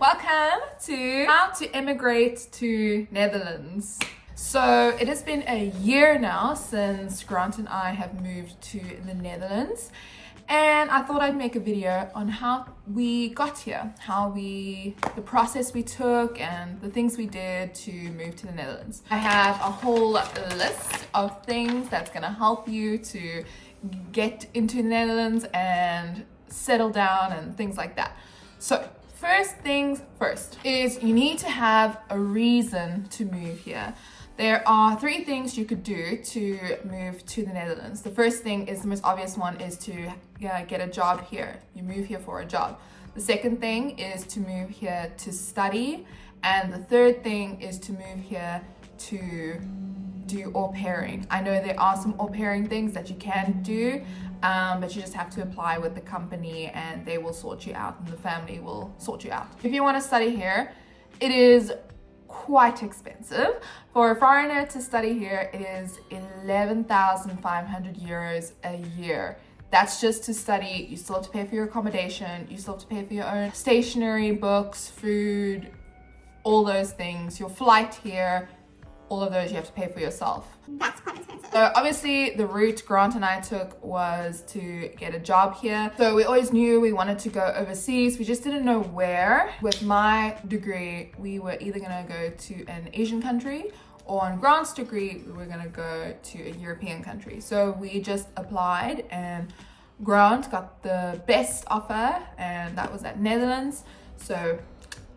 Welcome to How to Immigrate to Netherlands. So it has been a year now since Grant and I have moved to the Netherlands, and I thought I'd make a video on how we got here, the process we took and the things we did to move to the Netherlands. I have a whole list of things that's gonna help you to get into the Netherlands and settle down and things like that. So first things first is you need to have a reason to move here. There are three things you could do to move to the Netherlands. The first thing is the most obvious one is to get a job here. You move here for a job. The second thing is to move here to study. And the third thing is to move here to do au pairing. I know there are some au pairing things that you can do, but you just have to apply with the company and they will sort you out and the family will sort you out. If you want to study here, it is quite expensive. For a foreigner to study here, it is 11,500 euros a year. That's just to study. You still have to pay for your accommodation, you still have to pay for your own stationery, books, food, all those things, your flight here, all of those you have to pay for yourself. That's quite expensive. So obviously the route Grant and I took was to get a job here. So we always knew we wanted to go overseas. We just didn't know where. With my degree, we were either gonna go to an Asian country, or on Grant's degree, we were gonna go to a European country. So we just applied and Grant got the best offer, and that was at Netherlands. So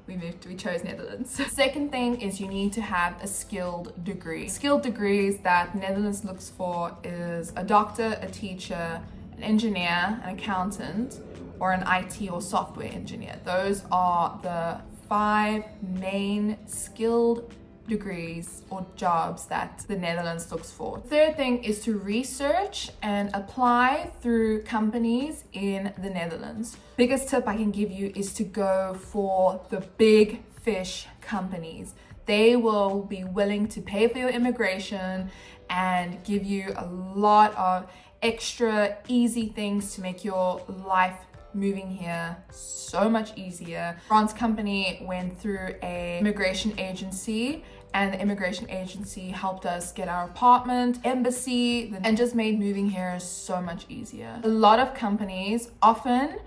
we chose Netherlands. Second thing is you need to have a skilled degree. Skilled degrees that Netherlands looks for is a doctor, a teacher, an engineer, an accountant, or an IT or software engineer. Those are the 5 main skilled degrees or jobs that the Netherlands looks for. Third thing is to research and apply through companies in the Netherlands. Biggest tip I can give you is to go for the big fish companies. They will be willing to pay for your immigration and give you a lot of extra easy things to make your life moving here so much easier. Grant's company went through an immigration agency, and the immigration agency helped us get our apartment, embassy, and just made moving here so much easier. A lot of companies often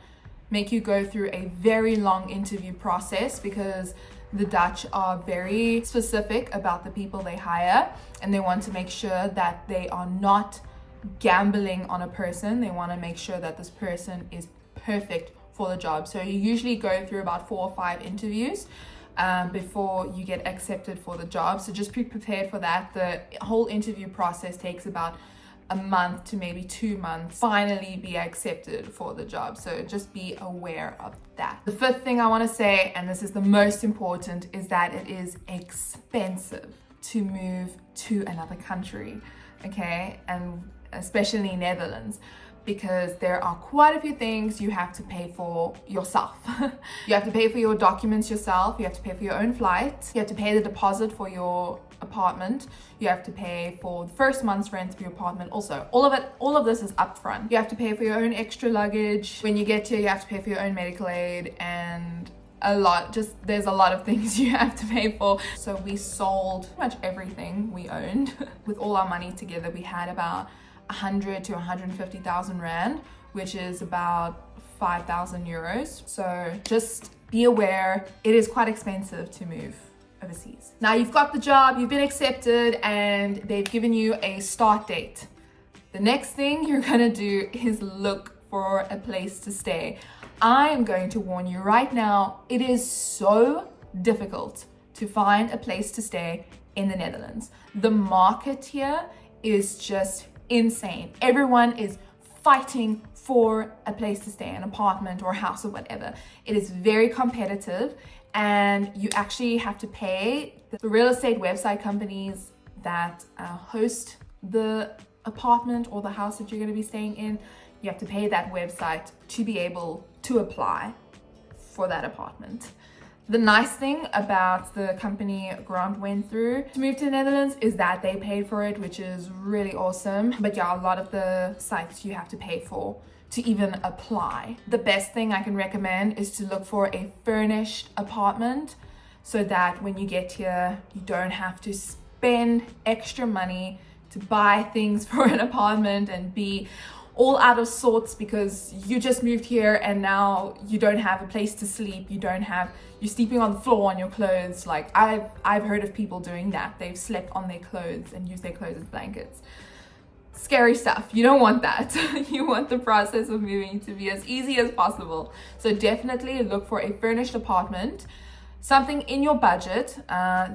make you go through a very long interview process because the Dutch are very specific about the people they hire, and they want to make sure that they are not gambling on a person. They want to make sure that this person is perfect for the job. So you usually go through about 4 or 5 interviews before you get accepted for the job. So just be prepared for that. The whole interview process takes about a month to maybe 2 months finally be accepted for the job. So just be aware of that. The fifth thing I want to say, and this is the most important, is that it is expensive to move to another country, okay? And especially Netherlands, because there are quite a few things you have to pay for yourself. You have to pay for your documents yourself, you have to pay for your own flight, you have to pay the deposit for your apartment, you have to pay for the first month's rent of your apartment also. All of this is upfront. You have to pay for your own extra luggage. When you get here, you have to pay for your own medical aid and there's a lot of things you have to pay for. So we sold pretty much everything we owned. With all our money together, we had about 100 to 150,000 rand, which is about 5,000 euros. So just be aware, it is quite expensive to move overseas. Now you've got the job, you've been accepted, and they've given you a start date. The next thing you're gonna do is look for a place to stay. I am going to warn you right now, it is so difficult to find a place to stay in the Netherlands. The market here is just insane. Everyone is fighting for a place to stay, an apartment or a house or whatever. It is very competitive, and you actually have to pay the real estate website companies that host the apartment or the house that you're going to be staying in. You have to pay that website to be able to apply for that apartment. The nice thing about the company Grant went through to move to the Netherlands is that they paid for it, which is really awesome. But yeah, a lot of the sites you have to pay for to even apply. The best thing I can recommend is to look for a furnished apartment so that when you get here, you don't have to spend extra money to buy things for an apartment and be all out of sorts because you just moved here and now you don't have a place to sleep. You're sleeping on the floor on your clothes. Like I've heard of people doing that. They've slept on their clothes and used their clothes as blankets. Scary stuff. You don't want that. You want the process of moving to be as easy as possible. So definitely look for a furnished apartment, something in your budget.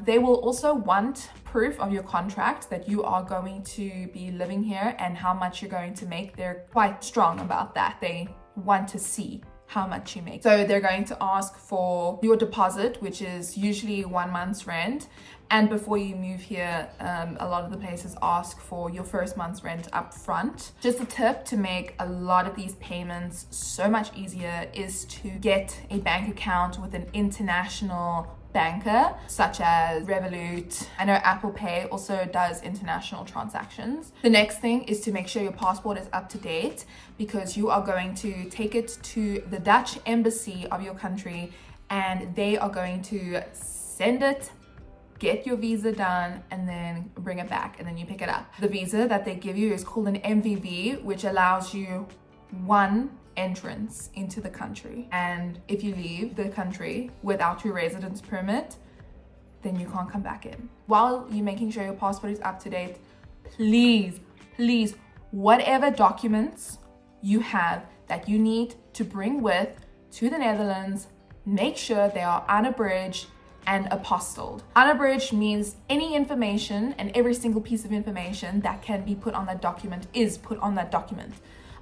They will also want proof of your contract that you are going to be living here and how much you're going to make. They're quite strong about that. They want to see how much you make. So they're going to ask for your deposit, which is usually 1 month's rent. And before you move here, a lot of the places ask for your first month's rent up front. Just a tip to make a lot of these payments so much easier is to get a bank account with an international banker, such as Revolut. I know Apple Pay also does international transactions. The next thing is to make sure your passport is up to date because you are going to take it to the Dutch embassy of your country and they are going to send it, get your visa done, and then bring it back and then you pick it up. The visa that they give you is called an MVV, which allows you one entrance into the country. And if you leave the country without your residence permit, then you can't come back in. While you're making sure your passport is up to date, please, whatever documents you have that you need to bring with to the Netherlands, make sure they are unabridged and apostilled. Unabridged means any information and every single piece of information that can be put on that document is put on that document.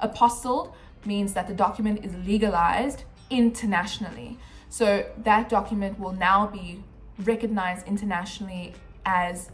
Apostilled means that the document is legalized internationally. So that document will now be recognized internationally as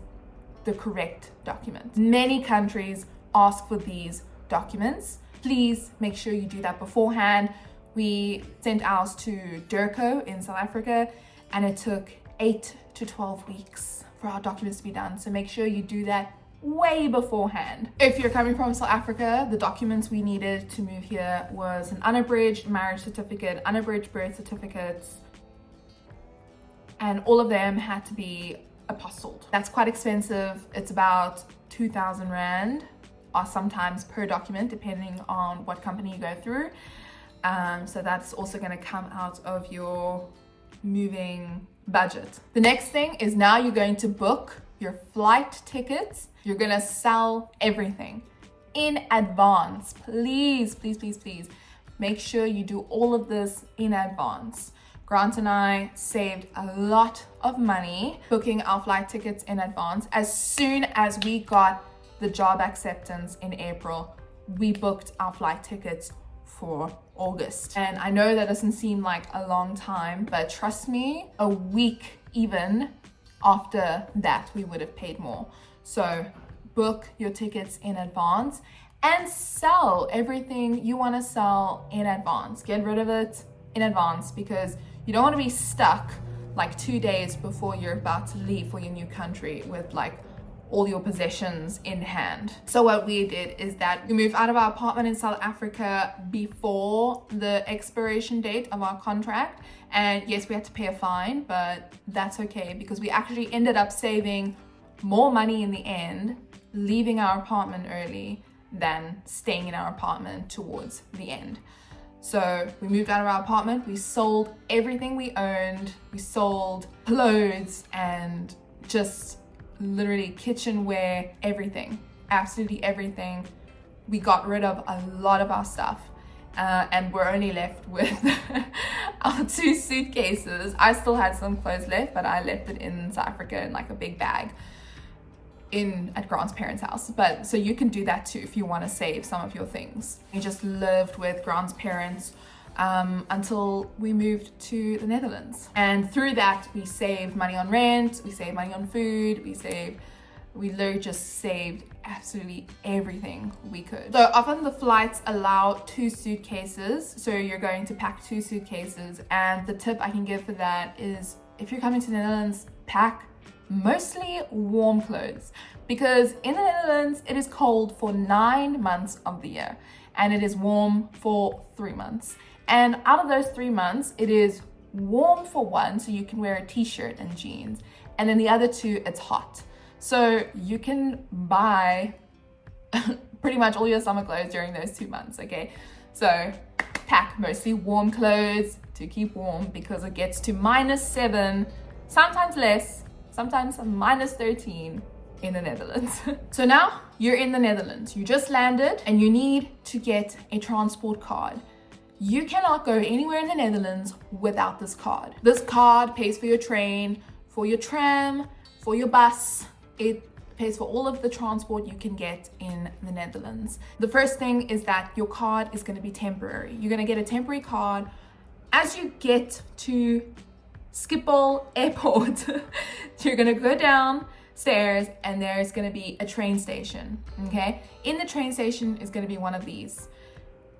the correct document. Many countries ask for these documents. Please make sure you do that beforehand. We sent ours to Durko in South Africa and it took 8 to 12 weeks for our documents to be done. So make sure you do that way beforehand. If you're coming from South Africa, the documents we needed to move here was an unabridged marriage certificate, unabridged birth certificates, and all of them had to be apostilled. That's quite expensive. It's about 2,000 Rand, or sometimes per document, depending on what company you go through. So that's also going to come out of your moving budget. The next thing is now you're going to book your flight tickets. You're going to sell everything in advance. Please make sure you do all of this in advance. Grant and I saved a lot of money booking our flight tickets in advance. As soon as we got the job acceptance in April, we booked our flight tickets for August. And I know that doesn't seem like a long time, but trust me, a week even after that, we would have paid more. So book your tickets in advance and sell everything you want to sell in advance. Get rid of it in advance because you don't want to be stuck like 2 days before you're about to leave for your new country with like all your possessions in hand. So what we did is that we moved out of our apartment in South Africa before the expiration date of our contract. And yes, we had to pay a fine, but that's okay because we actually ended up saving more money in the end, leaving our apartment early than staying in our apartment towards the end. So we moved out of our apartment, we sold everything we owned, we sold clothes and just literally kitchenware, everything, absolutely everything. We got rid of a lot of our stuff and we're only left with our 2 suitcases. I still had some clothes left, but I left it in South Africa in like a big bag at Grant's parents' house. But so you can do that too if you want to save some of your things. We just lived with Grant's parents until we moved to the Netherlands. And through that, we saved money on rent, we saved money on food, we literally just saved absolutely everything we could. So often the flights allow 2 suitcases. So you're going to pack 2 suitcases. And the tip I can give for that is if you're coming to the Netherlands, pack mostly warm clothes because in the Netherlands, it is cold for 9 months of the year. and it is warm for 3 months. And out of those 3 months, it is warm for one, so you can wear a t-shirt and jeans, and then the other 2, it's hot. So you can buy pretty much all your summer clothes during those 2 months, okay? So pack mostly warm clothes to keep warm, because it gets to -7, sometimes less, sometimes -13 in the Netherlands. So now you're in the Netherlands, you just landed, and you need to get a transport card. You cannot go anywhere in the Netherlands without this card. This card pays for your train, for your tram, for your bus. It pays for all of the transport you can get in the Netherlands. The first thing is that your card is going to be temporary. You're going to get a temporary card. As you get to Schiphol Airport, you're going to go downstairs and there's going to be a train station, okay? In the train station is going to be one of these.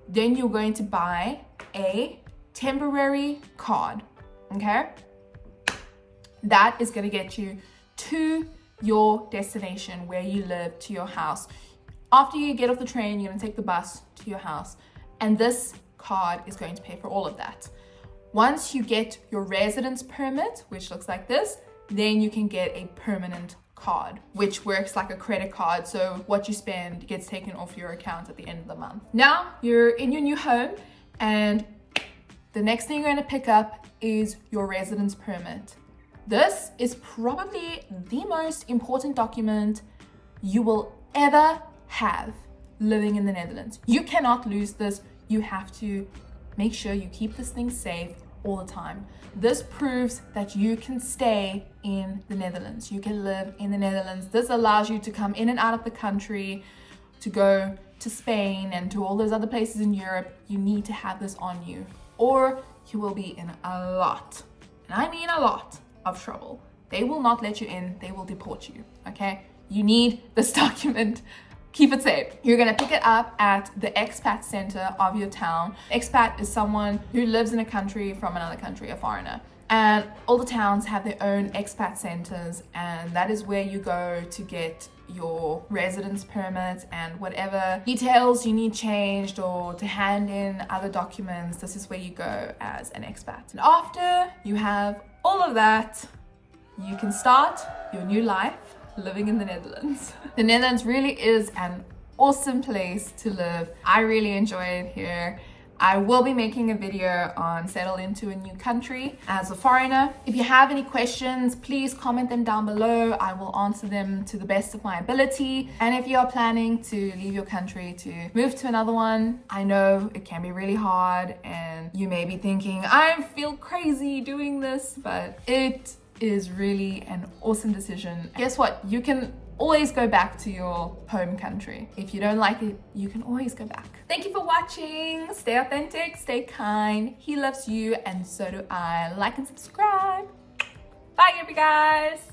Then you're going to buy a temporary card, okay? That is going to get you to your destination, where you live, to your house. After you get off the train, you're going to take the bus to your house, and this card is going to pay for all of that. Once you get your residence permit, which looks like this, then you can get a permanent card, which works like a credit card, so what you spend gets taken off your account at the end of the month. Now you're in your new home, and the next thing you're going to pick up is your residence permit. This is probably the most important document you will ever have living in the Netherlands. You cannot lose this. You have to make sure you keep this thing safe all the time. This proves that you can stay in the Netherlands. You can live in the Netherlands. This allows you to come in and out of the country, to go to Spain and to all those other places in Europe. You need to have this on you, or you will be in a lot, and I mean a lot, of trouble. They will not let you in. They will deport you, okay? You need this document. Keep it safe. You're gonna pick it up at the Expat Centre of your town. Expat is someone who lives in a country from another country, a foreigner. And all the towns have their own expat centres, and that is where you go to get your residence permit and whatever details you need changed, or to hand in other documents. This is where you go as an expat. And after you have all of that, you can start your new life living in the Netherlands. The Netherlands really is an awesome place to live. I really enjoy it here. I will be making a video on settle into a new country as a foreigner. If you have any questions, please comment them down below. I will answer them to the best of my ability. And if you are planning to leave your country to move to another one, I know it can be really hard, and you may be thinking, I feel crazy doing this, but it is really an awesome decision. Guess what? You can always go back to your home country. If you don't like it, you can always go back. Thank you for watching. Stay authentic, stay kind. He loves you, and so do I. Like and subscribe. Bye, every guys.